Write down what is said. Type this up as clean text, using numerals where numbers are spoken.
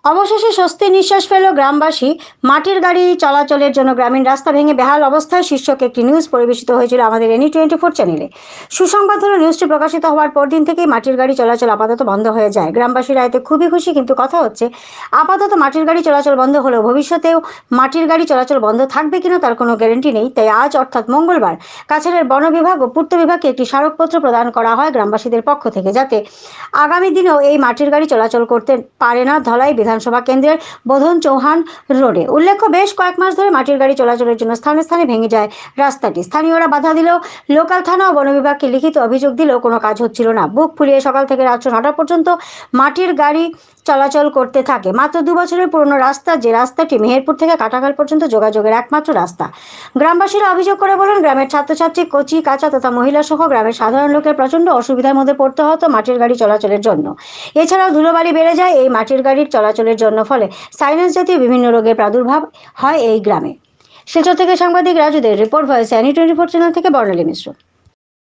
অবশেষে স্বস্তির নিঃশ্বাস ফেল গ্রামবাসী। মাটির গাড়ি চলাচলের জন্য গ্রামীণ রাস্তা ভেঙে বেহাল অবস্থায় শীর্ষক একটি নিউজ পরিবেশিত হয়েছিল আমাদের এনি 24 চ্যানেলে। সুসংবাদ হলো, নিউজটি প্রকাশিত হওয়ার পরদিন থেকেই মাটির গাড়ি চলাচল আপাতত বন্ধ হয়ে যায়। গ্রামবাসীরা এতে খুবই খুশি, কিন্তু কথা হচ্ছে আপাতত মাটির গাড়ি চলাচল বন্ধ হলেও ভবিষ্যতেও মাটির গাড়ি চলাচল বন্ধ থাকবে কিনা তার কোনো গ্যারান্টি নেই। তাই আজ অর্থাৎ মঙ্গলবার কাছাড়ের বন বিভাগ ও পূর্ত বিভাগকে একটি স্মারকপত্র প্রদান করা হয় গ্রামবাসীদের পক্ষ থেকে, যাতে আগামী দিনেও এই মাটির গাড়ি চলাচল করতে পারে না ধলাই বিধানসভা কেন্দ্রের বোধন চৌহান রোডে। উল্লেখ্য, বেশ কয়েক মাস ধরে মাটির গাড়ি চলাচলের জন্য স্থানে স্থানে ভেঙে যায় রাস্তাটি। স্থানীয়রা বাধা দিলেও, লোকাল থানা ও বন বিভাগকে লিখিত অভিযোগ দিলেও কোনো কাজ হচ্ছিল না। বুক ফুলিয়ে সকাল থেকে রাত 9টা পর্যন্ত মাটির গাড়ি চলাচল করতে থাকে। মাত্র 2 বছরের পুরনো রাস্তা, যে রাস্তাটি মেহেরপুর থেকে কাটাখাল পর্যন্ত যোগাযোগের একমাত্র রাস্তা। গ্রামবাসীরা অভিযোগ করে বলেন, গ্রামের ছাত্রছাত্রী, কচি কাঁচা তথা মহিলা সহ গ্রামের সাধারণ লোকের প্রচণ্ড অসুবিধার মধ্যে পড়তে হতো মাটির গাড়ি চলাচলের জন্য। এছাড়াও ধুলোবালি বেড়ে যায় এই মাটির গাড়ির চলাচলের জন্য, ফলে সাইনাস জাতীয় বিভিন্ন রোগের প্রাদুর্ভাব হয় এই গ্রামে। শিলচর থেকে সাংবাদিক রাজুদের রিপোর্ট, ভয়েস এনি 24 চ্যানেল থেকে বর্ণালী মিশ্র।